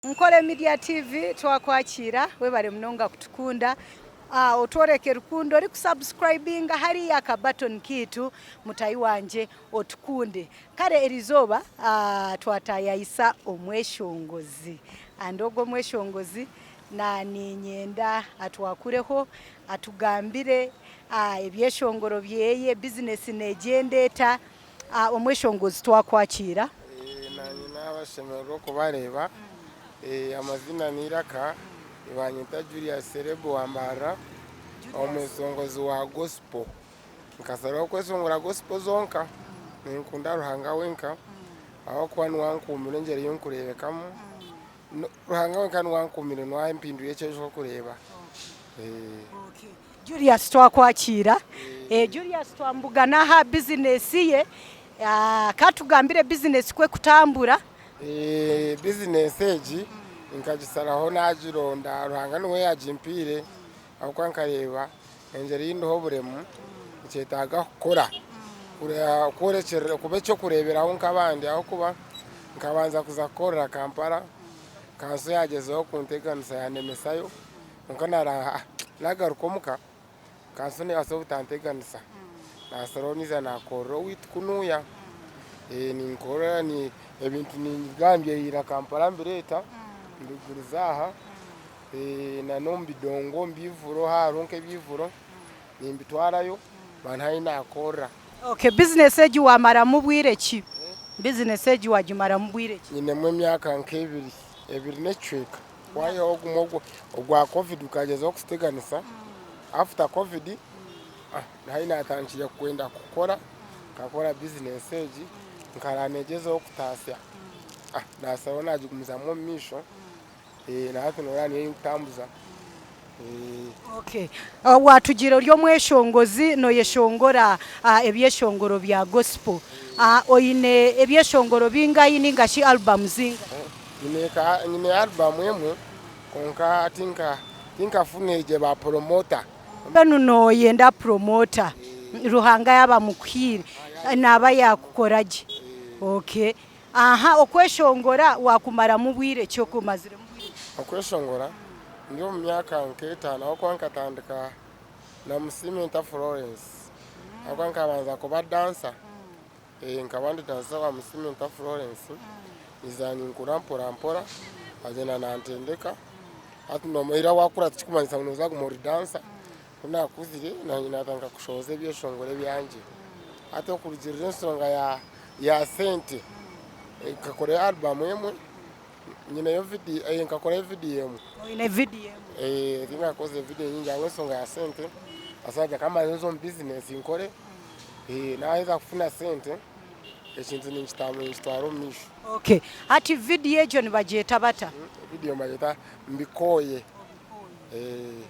NKORE MEDIA TV twakwakira webale mnonga kutukunda otworeke rukundo ori kusubscribinga hariya aka button kitu mutayi wanje otukunde kare erizoba twatayayisa omweshongozi andogo mweshongozi na ninyenda atwakureho atugambire ebyeshongoro byeye business negendeta omweshongozi twakwakira n'abashemererwa kubareba amazina niraka ibanyita Julius Gospel omwesongozi wa gospel nkasara kwesongora gospel zonka nkunda ruhanga wenka aho kwa nwankumire ngere yonkurebekamo ruhanga wenka nwankumire nwa impinduye cyo kureba okay Julius twakwakira Julius twambugana ha business ye katugambire business kwe kutambura business eji nkagisaraho nagironda ruhanga niwe yajimpire aho kwankareba engeri y'indoho buremu cyetaga gukora kurekera kubecho kureberaho nk'abandi aho kuba nkabanza kuzakorera Kampala kanso yagezeho kunteganisa yanemesayo nko nagarukomuka kanso ne aso butanteganisa nasaroniza nakoro witkunuya ninkora ni ebintu nigambye ira Kampala mbireta ndugurizaha na nombi dongo mbivuro haronke bivuro nimbitwarayo banhaye nakora. Okay, business eji wamara mubwire ki business eji wajimara mubwire ki nyine mwe myaka nk'ebiri necweka wayo ogwa covid ukagezaho kusteganisa after covid nayo natangiye kwenda gukora kakora business eji nkaranegezeho kutasya nasaba najigumiza mu misho natwe norani y'utambuza. Okay, watugiro ryo mweshongozi no yeshongora ebyeshongoro bya gospel oyine ebyeshongoro bingayi ningashi album zinga nyine album yemwe konka tinka funeje ba promoter bano no yenda promoter ruhanga yaba mukwire naba yakukoraje. Okay, okweshongora wakumara mubwire cyo kumazire mubwire okweshongora ndio myaka nketana aho kwankatandika na Musimenta Florence aho kwankabanza kuba dancer nkabandi dancer wa Musimenta Florence izani nkurampora agena nantendeka ati nomuira wakura tikumanyisa unoza kumori dancer kuna kuzire na nyinatanga kushoze byeshongore byanje ate kurugirira nsonga ya sente kakore album yemwe nyine yo video nkakora video yemwe ine video tinga koze video nyingi awesonga ya sente asaja kama nzo business inkore naweza kufuna sente ekintu ninchitwaro misho. Okay, ati video ejo nibajeta bata video majeta mbikoye Okay,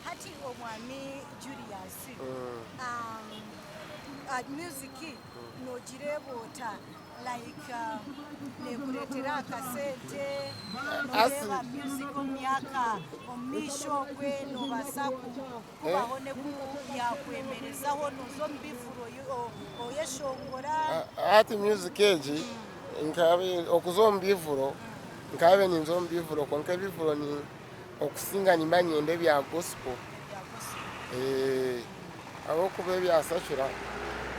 hati omwami Julius music no jirebota like nekuretera kasete no music myaka omisho kwe no basaku kubahone ya kwemerezaho nozo mbivuro oyeshongora ati music eji nkabe okuzombivuro nkabe ninzombivuro konke bivuro ni okusinga nimbanyende bya gospel abo kube byasashura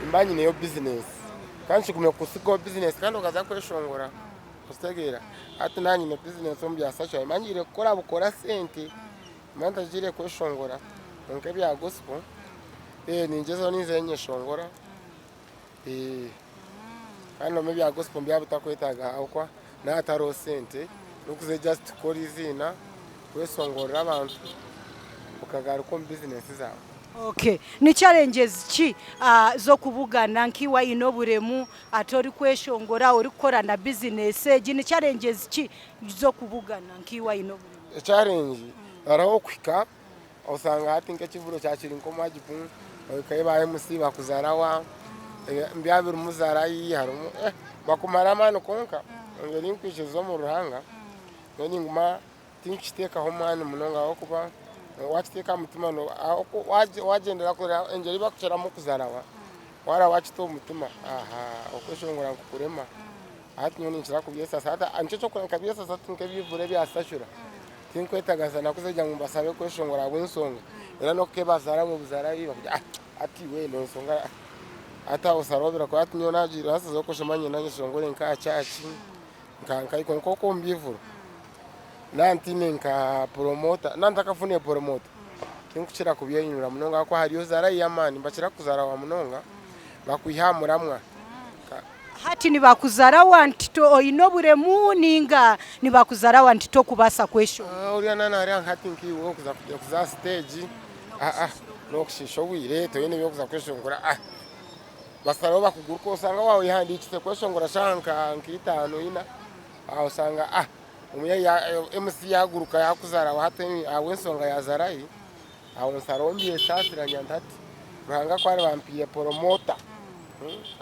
imbanyi neyo business kanshi kumekusigo business kandi ukaza kweshongora ustegera ati nanyi ne business ombyasashura imanyire gukora bukora sente manda jire kweshongora onke bya gospel ningezo nizenye shongora kandi me bya gospel byabutakwetaga akwa nataro sente nukuze just kora izina kwesongora abantu ukagaruka mu business zawe. Okay, ni challenges ki zo kubugana nkiwa inoburemu atori kweshongora uri gukora na business eji ni challenges ki zo kubugana nkiwa inoburemu challenge araho kwika usanga ati nk'ekivuro cyakiri nkoma gipu kayibaye musiba kuzarawa mbyabira umuzara yi harumo bakumara mano konka ngeri nkwishizo mu ruhanga noni nguma tinchiteka ho mwana munonga wo kuba watiteka mutima no wagendera ko engeri bakucera mu kuzarawa wara wachito mutima okweshongora kukurema hati nyoni nchira kubyesa sata ancho ko kabyesa sata nkebivure byasashura tinkwetagaza nakuzeja mu basabe kweshongora abwensonga era no kebazara mu buzara biba ati we no nsonga ata usarobera ko ati nyona jira hasa zo koshomanye nanye shongore nka chachi nka ikonkoko mbivuro nanti nka promoter nantakafune promoter tinkuchira kubyenyura munonga ko hariyo zara yamani mbachira kuzara wa munonga bakwihamuramwa hati nibakuzara wantito oyino buremu ninga nibakuzara wantito kubasa kwesho uri nana ari hati nkiwo kuza stage no kushisho wire to yene byo kuza kwesho ngura basaro bakuguruko usanga wawe yandikitse kwesho ngura shanka nkitano ina usanga umuya ya MC yaguruka yakuzara wa hati awensonga yazarayi awonsarombiye sasiranya ndati ruhanga kwari bampiye promoter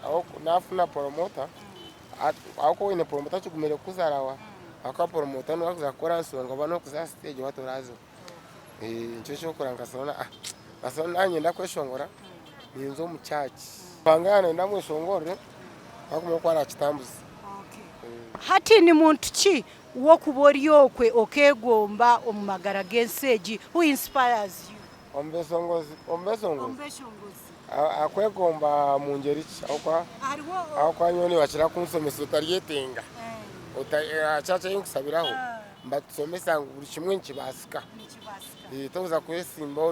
aho nafuna promoter ako ine promoter chigumere kuzarawa aka promoter no kuzakora nsonga bano kuza stage watorazo ncho kuranga sona basona anye ndakweshongora ninzo muchachi pangana ndamweshongore bakumo kwara chitambuzi hati ni muntu ki wo kuboryokwe okegomba omumagara genseji who inspires you ombesongozi akwegomba munjerichi akwa nyoni wachira kunsomesa utaryetenga chacha yinkusabiraho mbatusomesa buri kimwe nkibasika toza kwesimba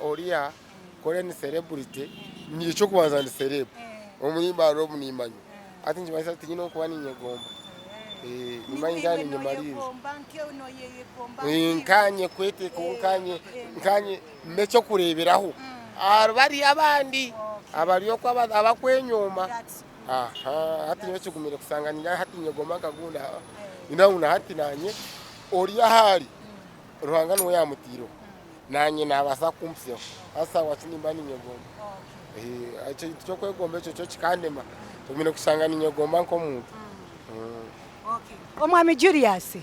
oria kore ni celebrity nicho kubanza ni celeb omuyibaro munimanye ati njibasa ati nyino kuba ni nyegomba imanyi ndani nyemariri nkanye kwete nkanye mecho kureberaho bari abandi abariyo kwa abakwenyuma hati nyo kigumire kusanganira hati nyegoma kagunda inauna hati nanye oriya hari ruhanga no yamutiro nanye nabasa kumpsyo asa wachinimbani nyegoma acho cyo kwegomba cyo kikandema tumine kusangana nyegoma nko muntu omwami Julius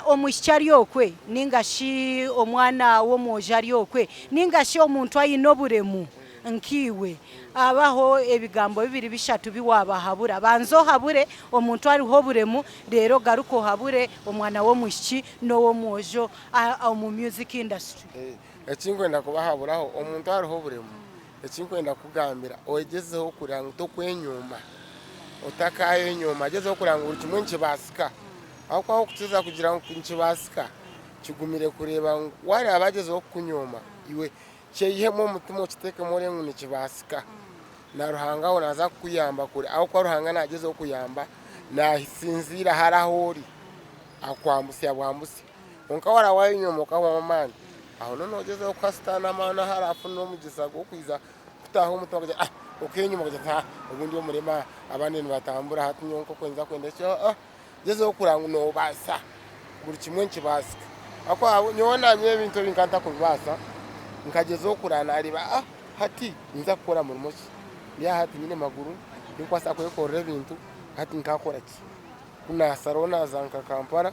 omushari okwe ningashi omwana wo mojari okwe ningashi omuntu ayino buremu nkiwe abaho ebigambo bibiri bishatu biwabahabura banzo habure omuntu ariho buremu rero garuko habure omwana wo mushiki no wo mojo mu music industry ekinkwenda kubahaburaho omuntu ariho buremu ekinkwenda kugambira ogezeho kuranga to kwenyuma otakayo nyuma agezeho kuranga buri kimwe nkibasika aho kutuza kugira ngo nkibasika kigumire kureba wari abagezeho kunyuma iwe cyeyihemo umutima kiteke more ngo nikibasika na ruhanga ho naza kuyamba kure aho kwa ruhanga nagezeho kuyamba nahisinzira harahori akwambusya bwambusi onka wara wayo nyuma kwa mama aho none ogezeho kwastana mana harafu no mugisago kwiza kutaho umutima okenyuma kujya ubundi umurema abandi batambura hati nyonko kwenza kwendesha gezeho kuranga no basa buri kimwe nkibasika akwa nyona nye bintu binkanta kubasa nkagezeho kurana ariba hati nza gukora mu rumoki ya hati nyine maguru nikwasa kwekorera bintu hati nkakora ki kuna sarona zanka Kampala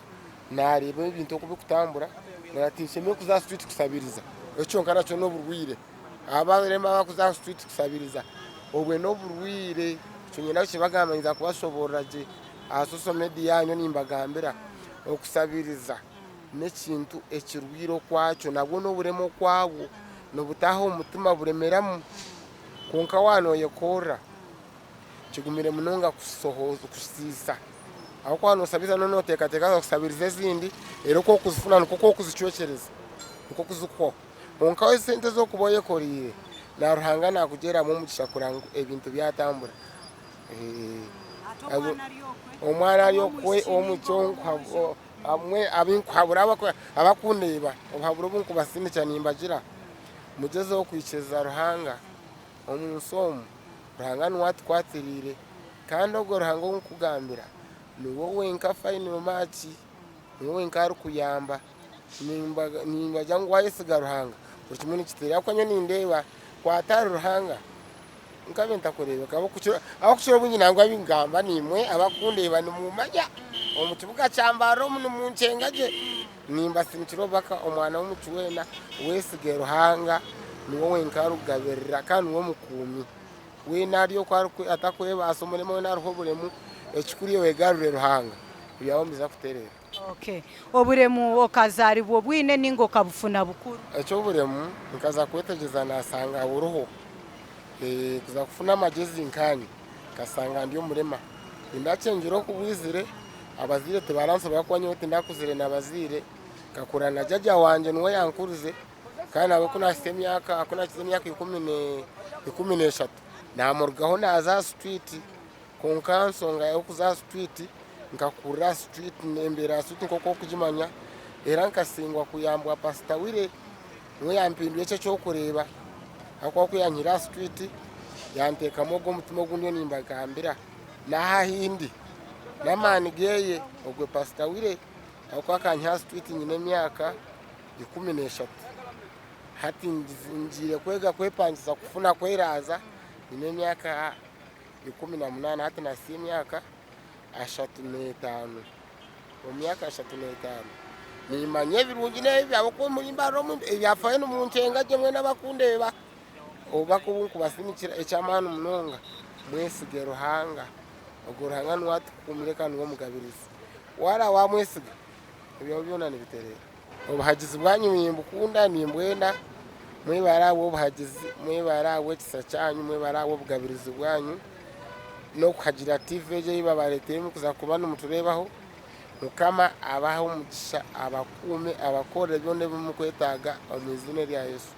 naribe bintu kubikutambura naratinsheme kuza street kusabiriza echo nkana cyo no burwire abarema bakuza street kusabiriza obwe no burwire cyo nacho bagamanyiriza kubashoboraje social media yanyu nimbagambira okusabiriza nekintu ekirwiro kwacho nabwo no buremo kwabo no butaho umutima buremeramu konka wano yekora kigumire munonga kusohoza kusisa aho kwano sabiza none oteka kusabiriza zindi ero ko kuzifuna nuko kuzicocereza nuko kuzuko konka we sente zo kuboye koriye na ruhanga nakugera mu mugisha kuranga ebintu byatambura omwana yokwe omuchonko amwe abinkwabura abakundeba obhabura bunku basinde cyane imbagira mugeze wo kwiceza ruhanga omunsomo ruhanga nwati kwatirire kandi ogo ruhanga nkugambira ni wowe nka final match ni wowe nka rukuyamba nimba jangwa yesiga ruhanga urikimuni kitira akonyo nindeba kwatara ruhanga nkabenta kureba kabo kucyo aho kucyo bunyi nangwa bingamba nimwe abakundeba ni mumajya omukibuga cyambaro mu muncengaje nimba sinikiro baka omwana w'umucuwena wesige ruhanga ni wowe nkarugaberera kandi wo mukumi we nariyo kwa atakweba asomuremo naruho buremu ekikuriye wegarure ruhanga byawo mbiza kuterera. Okay, oburemu okazaribwo bwine ningo kabufuna bukuru. Ekyo oburemu nkaza kwetegeza nasanga uruho kuza kufuna amagezi nkani kasanga ndi omurema indacengiro kubwizire abazire tebaransoba kwanyoti ndakuzire nabazire kakura na jaja wanje nwe yankurize kandi abo kuna myaka akuna myaka 13 namurgaho naza street konkansonga yo kuza street nkakura street nembera street nkoko kujimanya era nkasingwa kuyambwa pastor wire nwe yampindwe cyo kureba akwa kuyanyira street yanteka mogo mutima gundo nimbagambira nahahindi namani geye ogwe pastor wire akwa kanya street nyine myaka 13 hati njire kwega kwepangiza kufuna kweraza nyine myaka 18 hati na si myaka 35 omyaka 35 nimanye birungi nebya abako mulimba romu ebyafaye no muncenga je mwena bakundeba obakubunku basimikira ecyamanu munonga mwesige ruhanga ogoruhanga nwatu kumureka nwo mugabiriza wara wa mwesige ebyo byona nibiterera obuhagizi bwanyu nimbukunda nimbwenda mwibarawo obuhagizi mwibarawo kisa cyanyu mwibarawo obugabirizi bwanyu no kuhagira TV je ibabaretemu kuza kubana muturebaho mukama abaho umugisha abakume abakore byone bumukwetaga omuzine lya Yesu.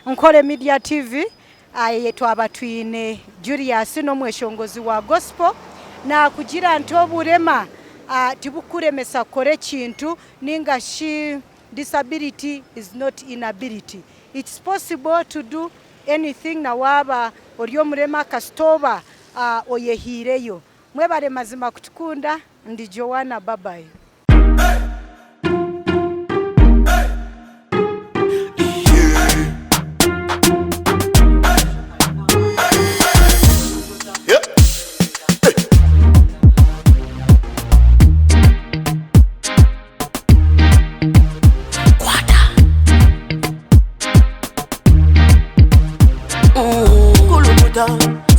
Nkore Media TV ayetwa abatwine Julius no mweshongozi wa gospel na kugira ntoburema tibukuremesa kore kintu ningashi disability is not inability. It's possible to do anything na waba oriyo murema kastoba oyehireyo. Mwebare mazima kutukunda ndi Joana babayi.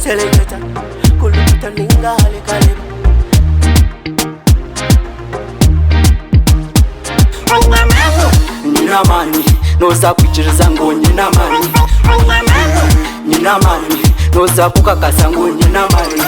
Selecta, kuluta ninga kale. Nina mani, noza kuchiriza ngo nina mani. Nina mani, noza kukakasa ngo nina mani.